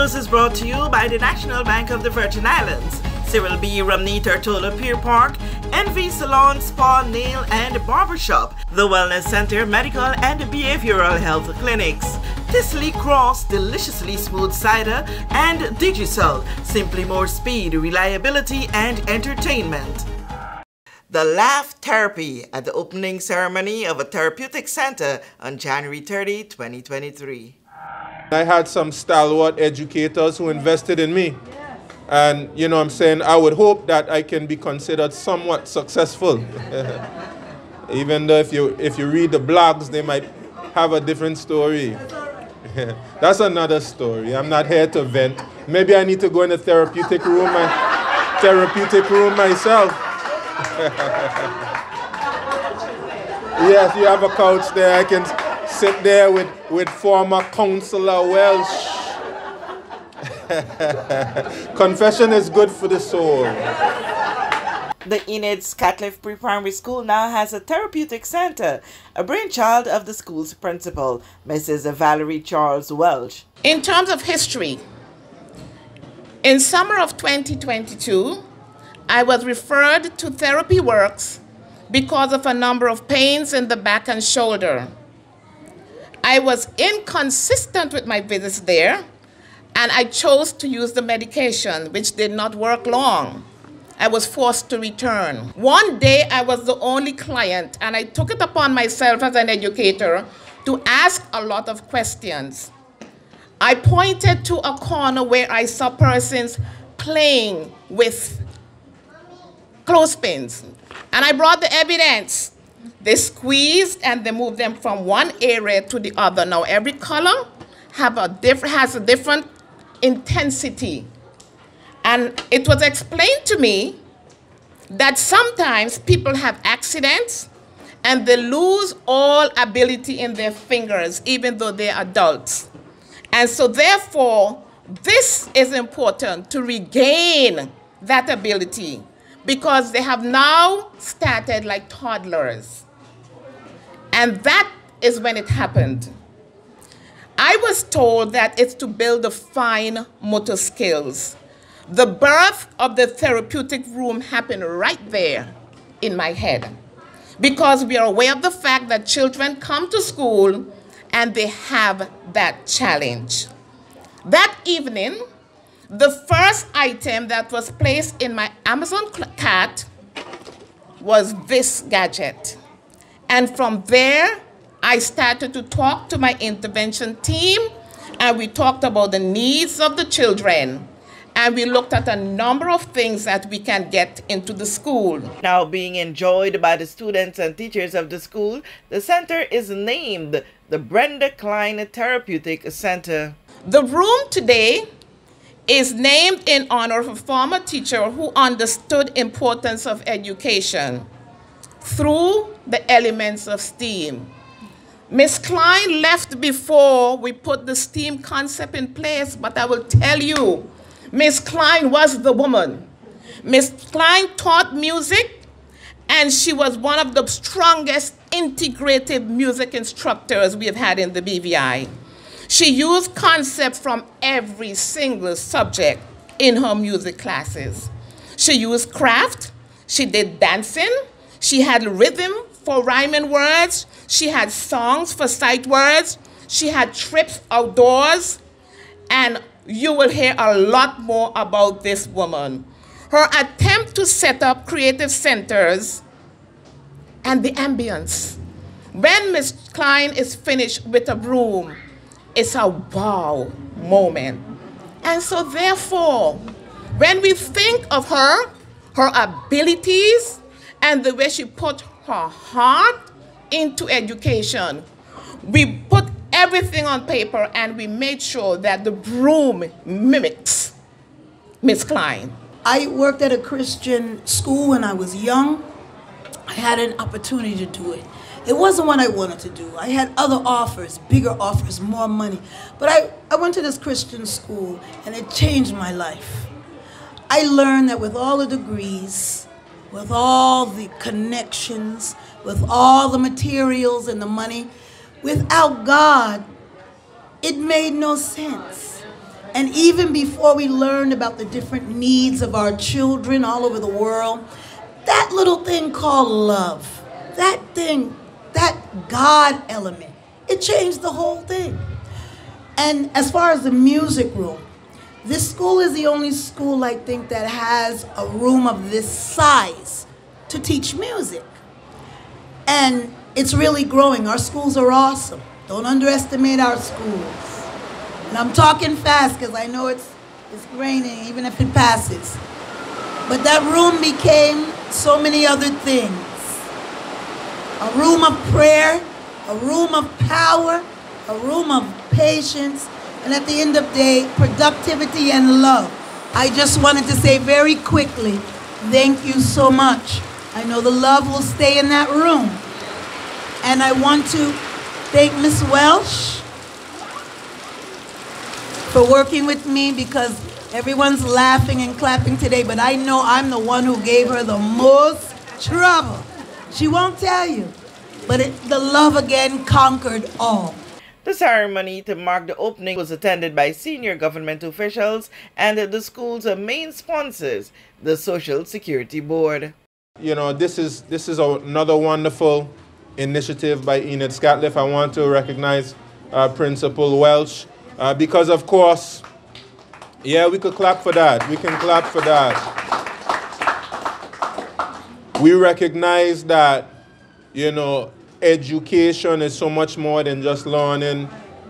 news is brought to you by the National Bank of the Virgin Islands, Cyril B. Ramney Tortola Pier Park, NV Salon, Spa, Nail and Barbershop, the Wellness Center, Medical and Behavioral Health Clinics, Tisley Cross, Deliciously Smooth Cider, and Digicel, simply more speed, reliability and entertainment. The Laugh Therapy at the opening ceremony of a therapeutic center on January 30, 2023. I had some stalwart educators who invested in me. And, you know what I'm saying, I would hope that I can be considered somewhat successful. Even though if you read the blogs, they might have a different story. That's another story. I'm not here to vent. Maybe I need to go in the therapeutic room myself. Yes, you have a couch there. I can sit there with former Councillor Welsh. Confession is good for the soul. The Enid Scatliff Pre-Primary School now has a therapeutic center, a brainchild of the school's principal, Mrs. Valerie Charles Welsh. In terms of history, in summer of 2022, I was referred to Therapy Works because of a number of pains in the back and shoulder. I was inconsistent with my visits there, and I chose to use the medication, which did not work long. I was forced to return. One day, I was the only client, and I took it upon myself as an educator to ask a lot of questions. I pointed to a corner where I saw persons playing with clothespins, and I brought the evidence. They squeezed and they moved them from one area to the other. Now, every color has a different intensity. And it was explained to me that sometimes people have accidents and they lose all ability in their fingers, even though they're adults. And so therefore, this is important to regain that ability because they have now started like toddlers. And that is when it happened. I was told that it's to build the fine motor skills. The birth of the therapeutic room happened right there in my head because we are aware of the fact that children come to school and they have that challenge. That evening, the first item that was placed in my Amazon cart was this gadget. And from there, I started to talk to my intervention team, and we talked about the needs of the children. And we looked at a number of things that we can get into the school. Now being enjoyed by the students and teachers of the school, the center is named the Brenda Klein Therapeutic Center. The room today is named in honor of a former teacher who understood the importance of education through the elements of STEAM. Ms. Klein left before we put the STEAM concept in place, but I will tell you, Ms. Klein was the woman. Ms. Klein taught music, and she was one of the strongest integrative music instructors we have had in the BVI. She used concepts from every single subject in her music classes. She used craft, she did dancing, she had rhythm for rhyming words, she had songs for sight words, she had trips outdoors, and you will hear a lot more about this woman. Her attempt to set up creative centers and the ambience. When Ms. Klein is finished with a room, it's a wow moment. And so therefore, when we think of her abilities, and the way she put her heart into education, we put everything on paper and we made sure that the room mimics Ms. Klein. I worked at a Christian school when I was young. I had an opportunity to do it. It wasn't what I wanted to do. I had other offers, bigger offers, more money. But I went to this Christian school and it changed my life. I learned that with all the degrees, with all the connections, with all the materials and the money, without God, it made no sense. And even before we learned about the different needs of our children all over the world, that little thing called love, that thing, that God element, it changed the whole thing. And as far as the music room, this school is the only school, I think, that has a room of this size to teach music. And it's really growing. Our schools are awesome. Don't underestimate our schools. And I'm talking fast because I know it's raining, even if it passes. But that room became so many other things. A room of prayer, a room of power, a room of patience, and at the end of the day, productivity and love. I just wanted to say very quickly, thank you so much. I know the love will stay in that room. And I want to thank Ms. Welsh for working with me, because everyone's laughing and clapping today, but I know I'm the one who gave her the most trouble. She won't tell you, but the love again conquered all. The ceremony to mark the opening was attended by senior government officials and the school's main sponsors, the Social Security Board. You know, this is another wonderful initiative by Enid Scatliff. I want to recognize Principal Welsh because, of course, yeah, we could clap for that. We can clap for that. We recognize that, you know, education is so much more than just learning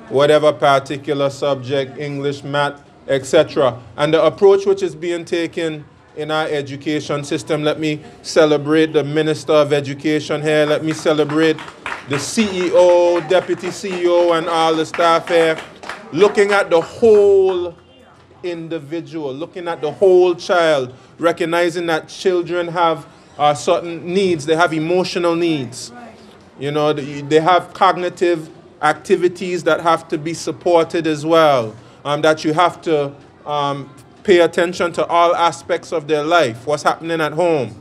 whatever particular subject, English, math, etc. And the approach which is being taken in our education system, let me celebrate the Minister of Education here, let me celebrate the CEO, Deputy CEO, and all the staff here, looking at the whole individual, looking at the whole child, recognizing that children have certain needs, they have emotional needs. You know, they have cognitive activities that have to be supported as well, that you have to pay attention to all aspects of their life, what's happening at home,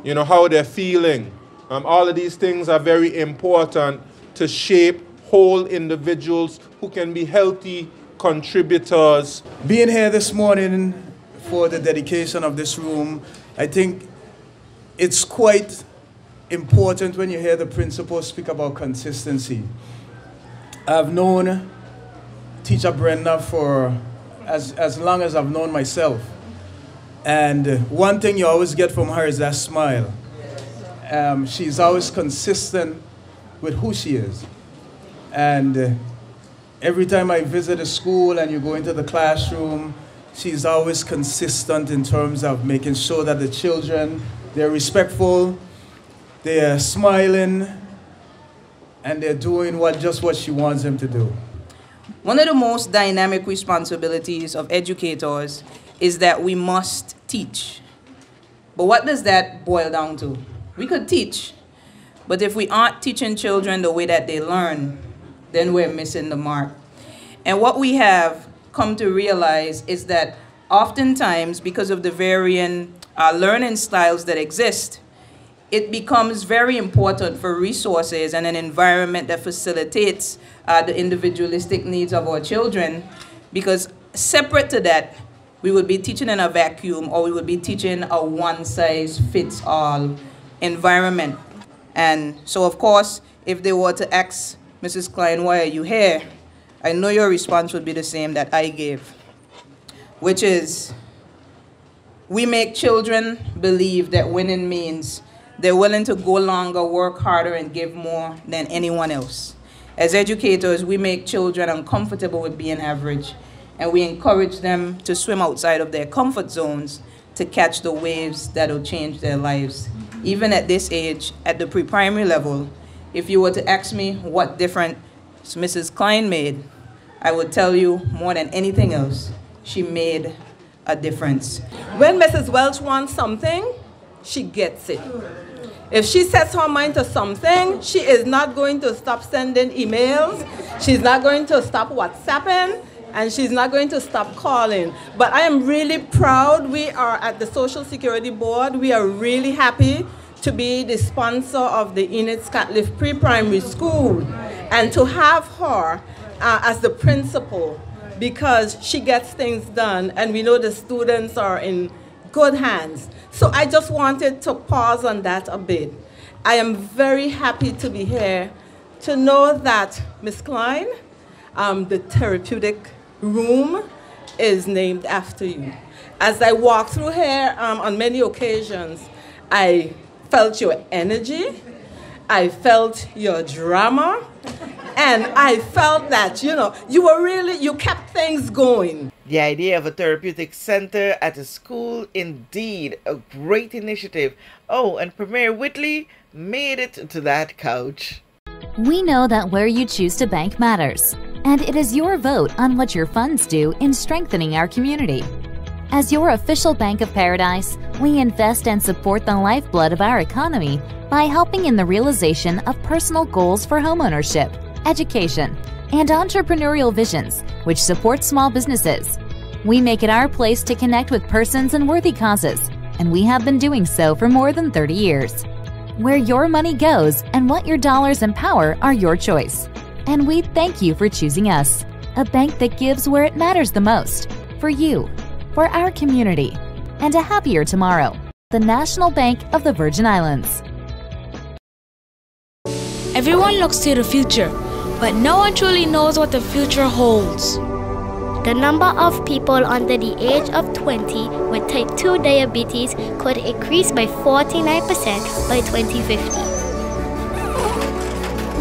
you know, how they're feeling. All of these things are very important to shape whole individuals who can be healthy contributors. Being here this morning for the dedication of this room, I think it's quite important when you hear the principal speak about consistency. I've known Teacher Brenda for as long as I've known myself. And one thing you always get from her is that smile. She's always consistent with who she is. And every time I visit a school and you go into the classroom, she's always consistent in terms of making sure that the children, they're respectful, they're smiling, and they're doing just what she wants them to do. One of the most dynamic responsibilities of educators is that we must teach. But what does that boil down to? We could teach, but if we aren't teaching children the way that they learn, then we're missing the mark. And what we have come to realize is that oftentimes, because of the varying learning styles that exist, it becomes very important for resources and an environment that facilitates the individualistic needs of our children, because separate to that, we would be teaching in a vacuum, or we would be teaching a one-size-fits-all environment. And so, of course, if they were to ask Mrs. Klein, why are you here? I know your response would be the same that I gave, which is, we make children believe that winning means they're willing to go longer, work harder, and give more than anyone else. As educators, we make children uncomfortable with being average, and we encourage them to swim outside of their comfort zones to catch the waves that will change their lives. Even at this age, at the pre-primary level, if you were to ask me what difference Mrs. Klein made, I would tell you more than anything else, she made a difference. When Mrs. Welch wants something, she gets it. If she sets her mind to something, she is not going to stop sending emails, she's not going to stop WhatsApping, and she's not going to stop calling. But I am really proud. We are at the Social Security Board. We are really happy to be the sponsor of the Enid Scatliff Pre-Primary School, and to have her as the principal because she gets things done, and we know the students are in good hands. So I just wanted to pause on that a bit. I am very happy to be here to know that Ms. Klein, the therapeutic room is named after you. As I walked through here on many occasions, I felt your energy, I felt your drama, and I felt that, you kept things going. The idea of a therapeutic center at a school, indeed, a great initiative. Oh, and Premier Whitley made it to that couch. We know that where you choose to bank matters, and it is your vote on what your funds do in strengthening our community. As your official Bank of Paradise, we invest and support the lifeblood of our economy by helping in the realization of personal goals for homeownership, education, and entrepreneurial visions, which support small businesses. We make it our place to connect with persons and worthy causes, and we have been doing so for more than 30 years. Where your money goes and what your dollars empower are your choice. And we thank you for choosing us, a bank that gives where it matters the most, for you, for our community, and a happier tomorrow. The National Bank of the Virgin Islands. Everyone looks to the future, but no one truly knows what the future holds. The number of people under the age of 20 with type 2 diabetes could increase by 49% by 2050.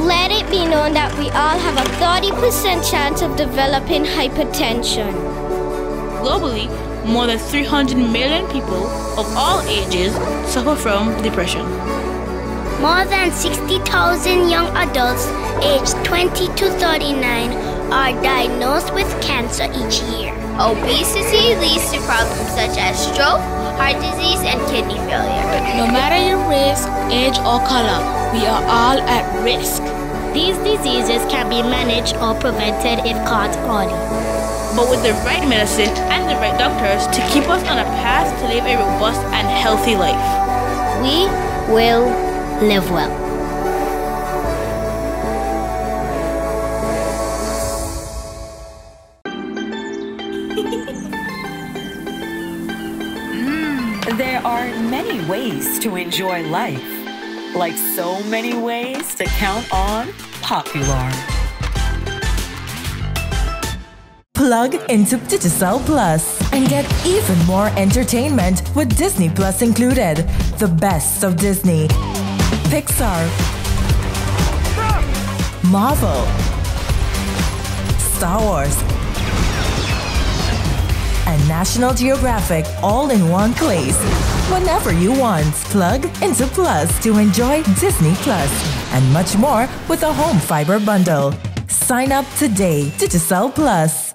Let it be known that we all have a 30% chance of developing hypertension. Globally, more than 300 million people of all ages suffer from depression. More than 60,000 young adults aged 20 to 39 are diagnosed with cancer each year. Obesity leads to problems such as stroke, heart disease, and kidney failure. No matter your race, age, or color, we are all at risk. These diseases can be managed or prevented if caught early. But with the right medicine and the right doctors to keep us on a path to live a robust and healthy life, we will live well. There are many ways to enjoy life, like so many ways to count on Popular. Plug into Digicel Plus and get even more entertainment with Disney Plus included. The best of Disney, Pixar, Marvel, Star Wars, and National Geographic all in one place. Whenever you want, plug into Plus to enjoy Disney Plus and much more with a home fiber bundle. Sign up today. Digicel Plus.